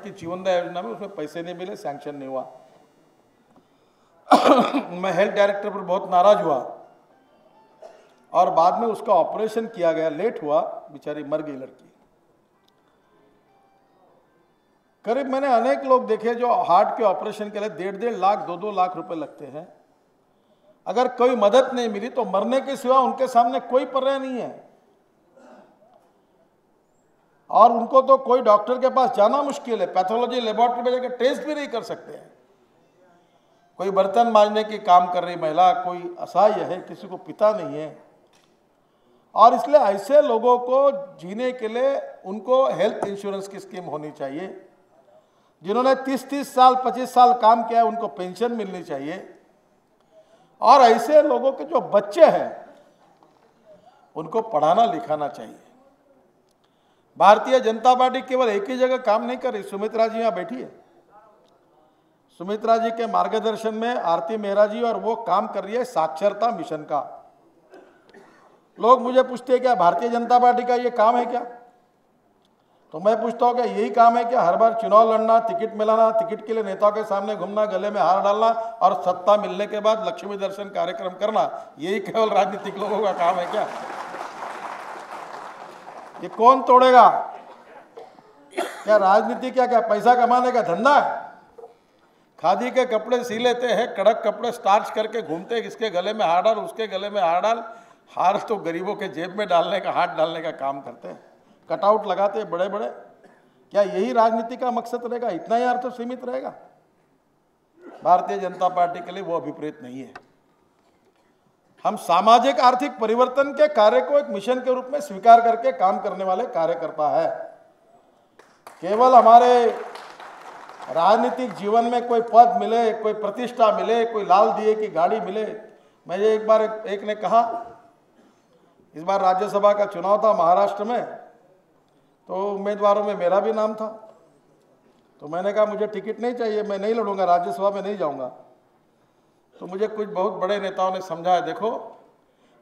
की जीवनदा योजना में उसमें पैसे नहीं मिले, सैंक्शन नहीं हुआ। मैं हेल्थ डायरेक्टर पर बहुत नाराज हुआ और बाद में उसका ऑपरेशन किया गया, लेट हुआ, बेचारी मर गई लड़की। करीब मैंने अनेक लोग देखे जो हार्ट के ऑपरेशन के लिए 1.5 लाख 2-2 लाख रुपए लगते हैं। अगर कोई मदद नहीं मिली तो मरने के सिवा उनके सामने कोई पर्याय नहीं है, और उनको तो कोई डॉक्टर के पास जाना मुश्किल है, पैथोलॉजी लेबोरेटरी में जाकर टेस्ट भी नहीं कर सकते हैं। कोई बर्तन मांजने की काम कर रही महिला, कोई असहाय है, किसी को पिता नहीं है, और इसलिए ऐसे लोगों को जीने के लिए उनको हेल्थ इंश्योरेंस की स्कीम होनी चाहिए। जिन्होंने 30-30 साल 25 साल काम किया है उनको पेंशन मिलनी चाहिए, और ऐसे लोगों के जो बच्चे हैं उनको पढ़ाना लिखाना चाहिए। भारतीय जनता पार्टी केवल एक ही जगह काम नहीं कर रही, सुमित्रा जी यहाँ बैठी है, सुमित्रा जी के मार्गदर्शन में आरती मेहरा जी और वो काम कर रही है साक्षरता मिशन का। लोग मुझे पूछते हैं क्या भारतीय जनता पार्टी का ये काम है क्या, तो मैं पूछता हूँ क्या यही काम है क्या? हर बार चुनाव लड़ना, टिकट मिलाना, टिकट के लिए नेताओं के सामने घूमना, गले में हार डालना और सत्ता मिलने के बाद लक्ष्मी दर्शन कार्यक्रम करना, यही केवल राजनीतिक लोगों का काम है क्या? ये कौन तोड़ेगा? क्या राजनीति क्या पैसा कमाने का धंधा है? खादी के कपड़े सी लेते हैं, कड़क कपड़े स्टार्च करके घूमते, इसके गले में हार डाल, उसके गले में हार डाल। हार तो गरीबों के जेब में डालने का, हाथ डालने का काम करते हैं, कटआउट लगाते हैं बड़े बड़े। क्या यही राजनीति का मकसद रहेगा? इतना ही अर्थ सीमित रहेगा? भारतीय जनता पार्टी के लिए वो अभिप्रेत नहीं है। हम सामाजिक आर्थिक परिवर्तन के कार्य को एक मिशन के रूप में स्वीकार करके काम करने वाले कार्यकर्ता है। केवल हमारे राजनीतिक जीवन में कोई पद मिले, कोई प्रतिष्ठा मिले, कोई लाल दिए की गाड़ी मिले। मुझे एक बार एक ने कहा, इस बार राज्यसभा का चुनाव था महाराष्ट्र में, तो उम्मीदवारों में मेरा भी नाम था, तो मैंने कहा मुझे टिकट नहीं चाहिए, मैं नहीं लड़ूंगा, राज्यसभा में नहीं जाऊंगा। तो मुझे कुछ बहुत बड़े नेताओं ने समझाया, देखो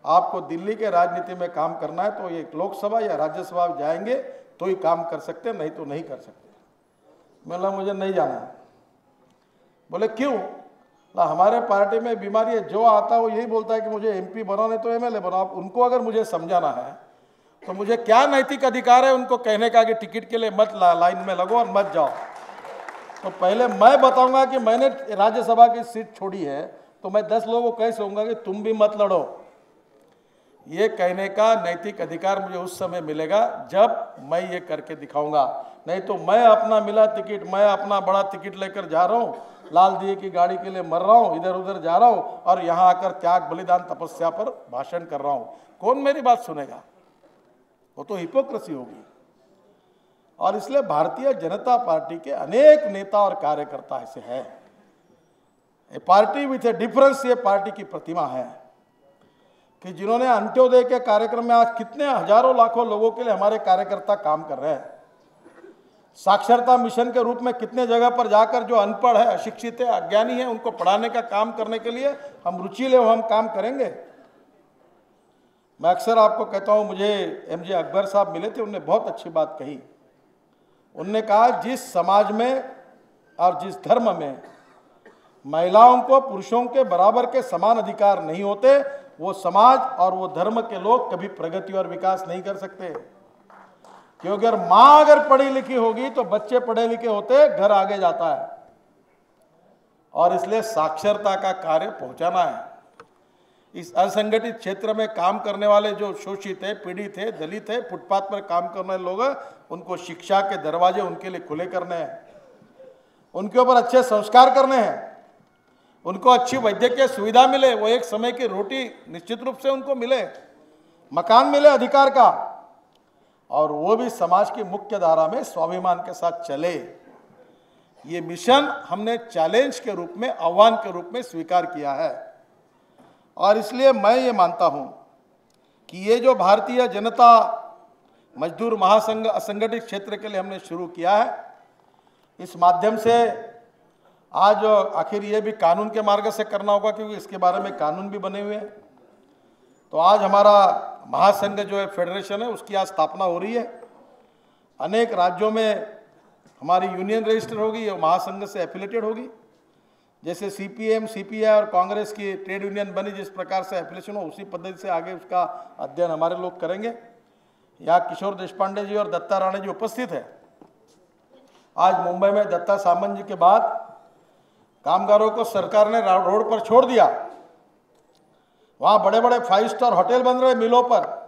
आपको दिल्ली के राजनीति में काम करना है तो ये लोकसभा या राज्यसभा जाएंगे तो ही काम कर सकते, नहीं तो नहीं कर सकते। बोला मुझे नहीं जाना है। बोले क्यों? ना हमारे पार्टी में बीमारी है, जो आता है वो यही बोलता है कि मुझे एमपी बनाओ नहीं तो एमएलए बनाओ। उनको अगर मुझे समझाना है तो मुझे क्या नैतिक अधिकार है उनको कहने का कि टिकट के लिए मत लाइन में लगो और मत जाओ? तो पहले मैं बताऊंगा कि मैंने राज्यसभा की सीट छोड़ी है तो मैं 10 लोगों को कैसे कहूंगा कि तुम भी मत लड़ो। ये कहने का नैतिक अधिकार मुझे उस समय मिलेगा जब मैं ये करके दिखाऊंगा। नहीं तो मैं अपना मिला टिकट, मैं अपना बड़ा टिकट लेकर जा रहा हूँ, लाल दिए की गाड़ी के लिए मर रहा हूँ, इधर उधर जा रहा हूँ और यहाँ आकर त्याग बलिदान तपस्या पर भाषण कर रहा हूँ। कौन मेरी बात सुनेगा? वो तो हिपोक्रेसी होगी। और इसलिए भारतीय जनता पार्टी के अनेक नेता और कार्यकर्ता ऐसे हैं। ए पार्टी विथ ए डिफरेंस, ये पार्टी की प्रतिमा है कि जिन्होंने अंत्योदय के कार्यक्रम में आज कितने हजारों लाखों लोगों के लिए हमारे कार्यकर्ता काम कर रहे हैं। साक्षरता मिशन के रूप में कितने जगह पर जाकर जो अनपढ़ है, अशिक्षित है, अज्ञानी है, उनको पढ़ाने का काम करने के लिए हम रुचि ले, हम काम करेंगे। मैं अक्सर आपको कहता हूं, मुझे एमजे अकबर साहब मिले थे, उन्होंने बहुत अच्छी बात कही। उन्होंने कहा जिस समाज में और जिस धर्म में महिलाओं को पुरुषों के बराबर के समान अधिकार नहीं होते, वो समाज और वो धर्म के लोग कभी प्रगति और विकास नहीं कर सकते। क्योंकि अगर मां अगर पढ़ी लिखी होगी तो बच्चे पढ़े लिखे होते, घर आगे जाता है। और इसलिए साक्षरता का कार्य पहुंचाना है। इस असंगठित क्षेत्र में काम करने वाले जो शोषित है, पीड़ित है, दलित है, फुटपाथ पर काम करने वाले लोग हैं, उनको शिक्षा के दरवाजे उनके लिए खुले करने हैं, उनके ऊपर अच्छे संस्कार करने हैं, उनको अच्छी वैद्यकीय सुविधा मिले, वो एक समय की रोटी निश्चित रूप से उनको मिले, मकान मिले अधिकार का, और वो भी समाज की मुख्य धारा में स्वाभिमान के साथ चले। ये मिशन हमने चैलेंज के रूप में, आह्वान के रूप में स्वीकार किया है। और इसलिए मैं ये मानता हूं कि ये जो भारतीय जनता मजदूर महासंघ असंगठित क्षेत्र के लिए हमने शुरू किया है, इस माध्यम से आज आखिर ये भी कानून के मार्ग से करना होगा, क्योंकि इसके बारे में कानून भी बने हुए हैं। तो आज हमारा महासंघ जो है, फेडरेशन है, उसकी आज स्थापना हो रही है। अनेक राज्यों में हमारी यूनियन रजिस्टर होगी, ये महासंघ से एफिलेटेड होगी। जैसे सीपीएम, सीपीआई और कांग्रेस की ट्रेड यूनियन बनी, जिस प्रकार से एफिलेशन हो उसी पद्धति से आगे उसका अध्ययन हमारे लोग करेंगे। यहाँ किशोर देशपांडे जी और दत्ता राणे जी उपस्थित है। आज मुंबई में दत्ता सामंत जी के बाद कामगारों को सरकार ने रोड पर छोड़ दिया। वहाँ बड़े बड़े 5 स्टार होटल बन रहे मिलों पर।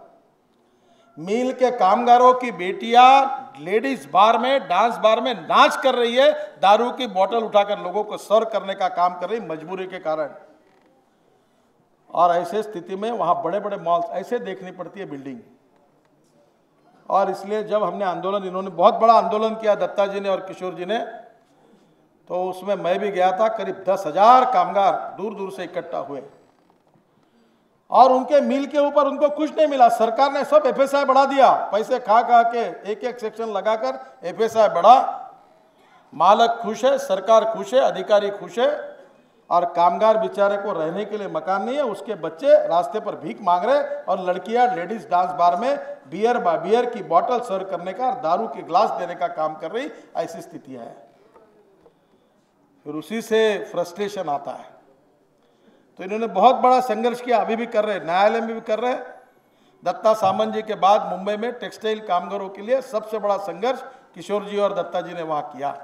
मिल के कामगारों की बेटियां लेडीज बार में, डांस बार में नाच कर रही है, दारू की बोतल उठाकर लोगों को सर्व करने का काम कर रही, मजबूरी के कारण। और ऐसे स्थिति में वहां बड़े बड़े मॉल्स ऐसे देखनी पड़ती है बिल्डिंग। और इसलिए जब हमने आंदोलन, इन्होंने बहुत बड़ा आंदोलन किया दत्ता जी ने और किशोर जी ने, तो उसमें मैं भी गया था। करीब 10,000 कामगार दूर दूर से इकट्ठा हुए और उनके मिल के ऊपर उनको कुछ नहीं मिला। सरकार ने सब एफएसआई बढ़ा दिया, पैसे खा के एक एक सेक्शन लगाकर एफएसआई बढ़ा। मालक खुश है, सरकार खुश है, अधिकारी खुश है, और कामगार बेचारे को रहने के लिए मकान नहीं है। उसके बच्चे रास्ते पर भीख मांग रहे और लड़कियां लेडीज डांस बार में बियर की बोतल सर्व करने का और दारू के ग्लास देने का काम कर रही, ऐसी स्थिति है। फिर उसी से फ्रस्ट्रेशन आता है। तो इन्होंने बहुत बड़ा संघर्ष किया, अभी भी कर रहे, न्यायालय में भी कर रहे। दत्ता सामंत जी के बाद मुंबई में टेक्सटाइल कामगारों के लिए सबसे बड़ा संघर्ष किशोर जी और दत्ता जी ने वहां किया,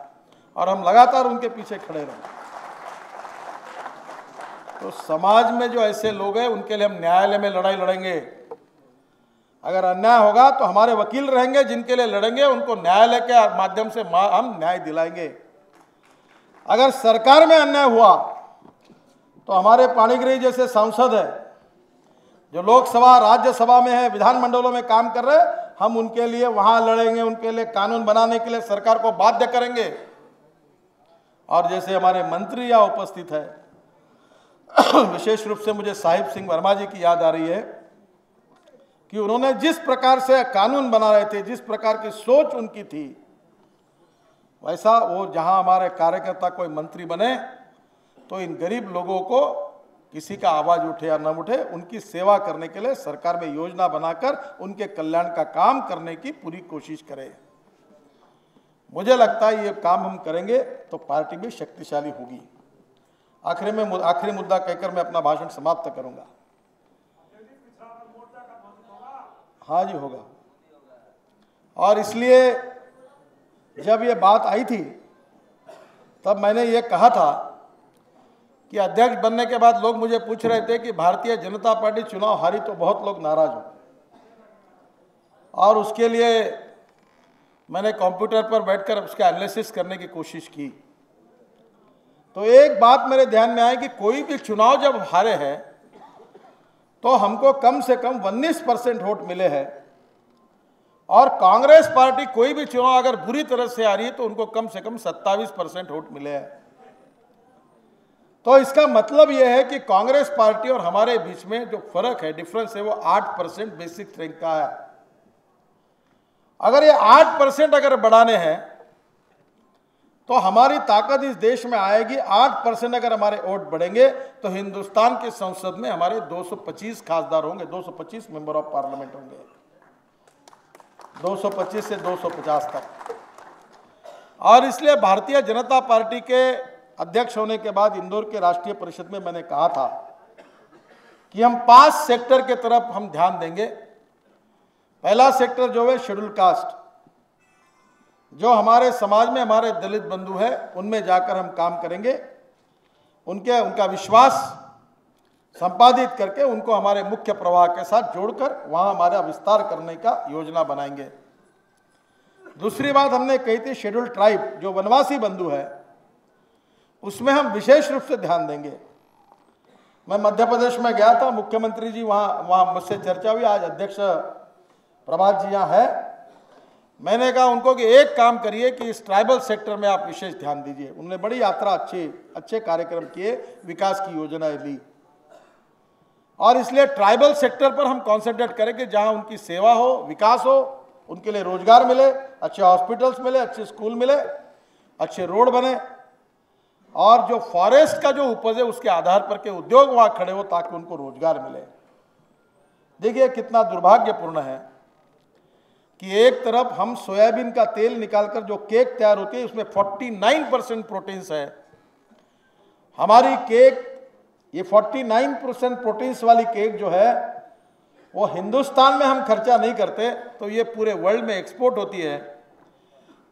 और हम लगातार उनके पीछे खड़े रहे। तो समाज में जो ऐसे लोग हैं उनके लिए हम न्यायालय में लड़ाई लड़ेंगे। अगर अन्याय होगा तो हमारे वकील रहेंगे जिनके लिए लड़ेंगे, उनको न्यायालय के माध्यम से हम न्याय दिलाएंगे। अगर सरकार में अन्याय हुआ तो हमारे पाणिग्रही जैसे सांसद है जो लोकसभा, राज्यसभा में है, विधानमंडलों में काम कर रहे, हम उनके लिए वहां लड़ेंगे, उनके लिए कानून बनाने के लिए सरकार को बाध्य करेंगे। और जैसे हमारे मंत्री यहाँ उपस्थित है, विशेष रूप से मुझे साहिब सिंह वर्मा जी की याद आ रही है कि उन्होंने जिस प्रकार से कानून बना रहे थे, जिस प्रकार की सोच उनकी थी, वैसा वो जहां हमारे कार्यकर्ता कोई मंत्री बने तो इन गरीब लोगों को किसी का आवाज उठे या न उठे, उनकी सेवा करने के लिए सरकार में योजना बनाकर उनके कल्याण का काम करने की पूरी कोशिश करें। मुझे लगता है ये काम हम करेंगे तो पार्टी भी शक्तिशाली होगी। आखिरी मुद्दा कहकर मैं अपना भाषण समाप्त करूंगा। हाँ जी, होगा। और इसलिए जब ये बात आई थी तब मैंने ये कहा था कि अध्यक्ष बनने के बाद लोग मुझे पूछ रहे थे कि भारतीय जनता पार्टी चुनाव हारी तो बहुत लोग नाराज हो, और उसके लिए मैंने कंप्यूटर पर बैठकर उसका एनालिसिस करने की कोशिश की। तो एक बात मेरे ध्यान में आई कि कोई भी चुनाव जब हारे हैं तो हमको कम से कम 19% वोट मिले हैं, और कांग्रेस पार्टी कोई भी चुनाव अगर बुरी तरह से आ रही है तो उनको कम से कम 27% वोट मिले हैं। तो इसका मतलब यह है कि कांग्रेस पार्टी और हमारे बीच में जो फर्क है, डिफरेंस है, वो 8% बेसिक रैंक का है। अगर ये 8% अगर बढ़ाने हैं तो हमारी ताकत इस देश में आएगी। 8% अगर हमारे वोट बढ़ेंगे तो हिंदुस्तान की संसद में हमारे 225 खासदार होंगे, 225 मेंबर ऑफ पार्लियामेंट होंगे, 225 से 250 तक। और इसलिए भारतीय जनता पार्टी के अध्यक्ष होने के बाद इंदौर के राष्ट्रीय परिषद में मैंने कहा था कि हम 5 सेक्टर के तरफ हम ध्यान देंगे। पहला सेक्टर जो है शेड्यूल कास्ट, जो हमारे समाज में हमारे दलित बंधु हैं, उनमें जाकर हम काम करेंगे। उनका विश्वास संपादित करके उनको हमारे मुख्य प्रवाह के साथ जोड़कर वहां हमारा विस्तार करने का योजना बनाएंगे। दूसरी बात हमने कही थी शेड्यूल ट्राइब, जो वनवासी बंधु है, उसमें हम विशेष रूप से ध्यान देंगे। मैं मध्य प्रदेश में गया था, मुख्यमंत्री जी वहाँ मुझसे चर्चा हुई। आज अध्यक्ष प्रभात जी यहाँ है। मैंने कहा उनको कि एक काम करिए कि इस ट्राइबल सेक्टर में आप विशेष ध्यान दीजिए। उन्होंने बड़ी यात्रा, अच्छे कार्यक्रम किए, विकास की योजनाएं ली, और इसलिए ट्राइबल सेक्टर पर हम कॉन्सेंट्रेट करेंगे, जहाँ उनकी सेवा हो, विकास हो, उनके लिए रोजगार मिले, अच्छे हॉस्पिटल्स मिले, अच्छे स्कूल मिले, अच्छे रोड बने, और जो फॉरेस्ट का जो उपज है उसके आधार पर के उद्योग वहां खड़े हो ताकि उनको रोजगार मिले। देखिए कितना दुर्भाग्यपूर्ण है कि एक तरफ हम सोयाबीन का तेल निकालकर जो केक तैयार होती है उसमें 49% प्रोटीन्स है। हमारी केक, ये 49% प्रोटीन्स वाली केक जो है वो हिंदुस्तान में हम खर्चा नहीं करते तो ये पूरे वर्ल्ड में एक्सपोर्ट होती है,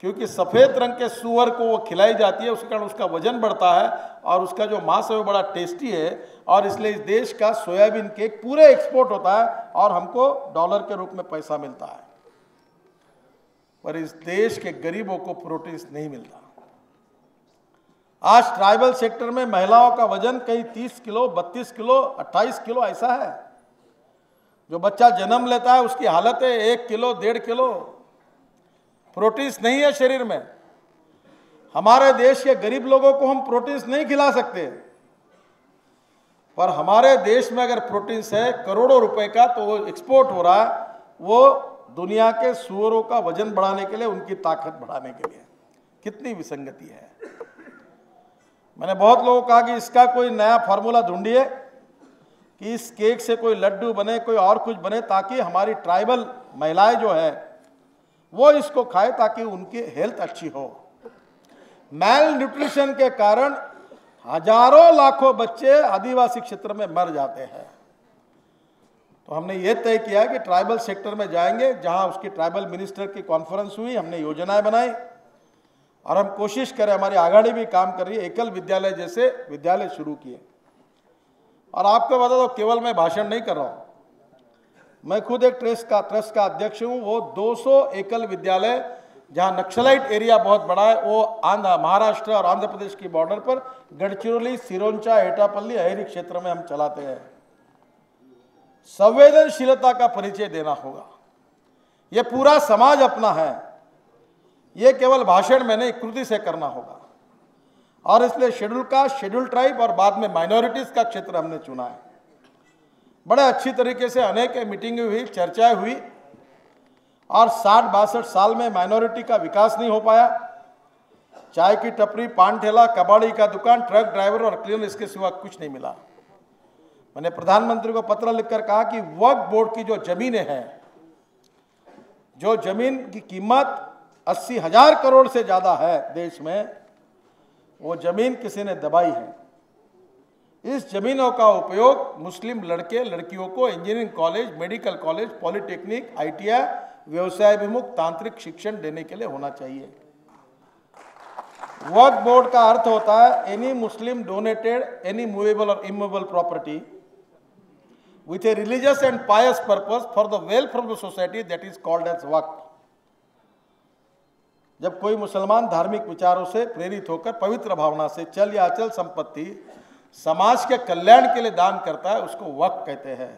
क्योंकि सफ़ेद रंग के सूअर को वो खिलाई जाती है, उसके कारण उसका वजन बढ़ता है और उसका जो मांस है वो बड़ा टेस्टी है, और इसलिए इस देश का सोयाबीन केक पूरे एक्सपोर्ट होता है और हमको डॉलर के रूप में पैसा मिलता है। पर इस देश के गरीबों को प्रोटीन्स नहीं मिलता। आज ट्राइबल सेक्टर में महिलाओं का वजन कहीं 30 किलो, 32 किलो, 28 किलो ऐसा है। जो बच्चा जन्म लेता है उसकी हालत है 1 किलो, 1.5 किलो। प्रोटीन्स नहीं है शरीर में। हमारे देश के गरीब लोगों को हम प्रोटीन्स नहीं खिला सकते, पर हमारे देश में अगर प्रोटीन्स है करोड़ों रुपए का तो वो एक्सपोर्ट हो रहा है, वो दुनिया के सूअरों का वजन बढ़ाने के लिए, उनकी ताकत बढ़ाने के लिए। कितनी विसंगति है। मैंने बहुत लोगों को कहा कि इसका कोई नया फार्मूला ढूंढिए कि इस केक से कोई लड्डू बने, कोई और कुछ बने, ताकि हमारी ट्राइबल महिलाएं जो है वो इसको खाए ताकि उनकी हेल्थ अच्छी हो। मैल न्यूट्रिशन के कारण हजारों लाखों बच्चे आदिवासी क्षेत्र में मर जाते हैं। तो हमने ये तय किया कि ट्राइबल सेक्टर में जाएंगे, जहां उसकी ट्राइबल मिनिस्टर की कॉन्फ्रेंस हुई, हमने योजनाएं बनाई और हम कोशिश करें, हमारी आघाड़ी भी काम कर रही है, एकल विद्यालय जैसे विद्यालय शुरू किए। और आपको बता दो, केवल मैं भाषण नहीं कर रहा हूं, मैं खुद एक ट्रस्ट का अध्यक्ष हूं। वो 200 एकल विद्यालय जहां नक्सलाइट एरिया बहुत बड़ा है, वो महाराष्ट्र और आंध्र प्रदेश की बॉर्डर पर गढ़चिरौली, सिरोंचा, एटापल्ली, अहेरी क्षेत्र में हम चलाते हैं। संवेदनशीलता का परिचय देना होगा। ये पूरा समाज अपना है, ये केवल भाषण में नहीं, कृति से करना होगा। और इसलिए शेड्यूल कास्ट, शेड्यूल ट्राइब और बाद में माइनॉरिटीज का क्षेत्र हमने चुना है। बड़े अच्छी तरीके से अनेक मीटिंगें हुई, चर्चाएं हुई, और 60-62 साल में माइनॉरिटी का विकास नहीं हो पाया। चाय की टपरी, पान ठेला, कबाड़ी का दुकान, ट्रक ड्राइवर और क्लीनर, इसके सिवा कुछ नहीं मिला। मैंने प्रधानमंत्री को पत्र लिखकर कहा कि वक्फ बोर्ड की जो जमीनें हैं, जो जमीन की कीमत 80,000 करोड़ से ज्यादा है देश में, वो जमीन किसी ने दबाई है। इस जमीनों का उपयोग मुस्लिम लड़के लड़कियों को engineering college, medical college, polytechnic, ITI, व्यवसायाभिमुख तांत्रिक शिक्षण देने के लिए होना चाहिए। वक्फ बोर्ड का अर्थ होता है any Muslim donated any movable और immovable property with a religious and pious purpose for the welfare of the society, that is called as वक्फ। जब कोई मुसलमान धार्मिक विचारों से प्रेरित होकर पवित्र भावना से चल या अचल संपत्ति समाज के कल्याण के लिए दान करता है, उसको वक्फ कहते हैं।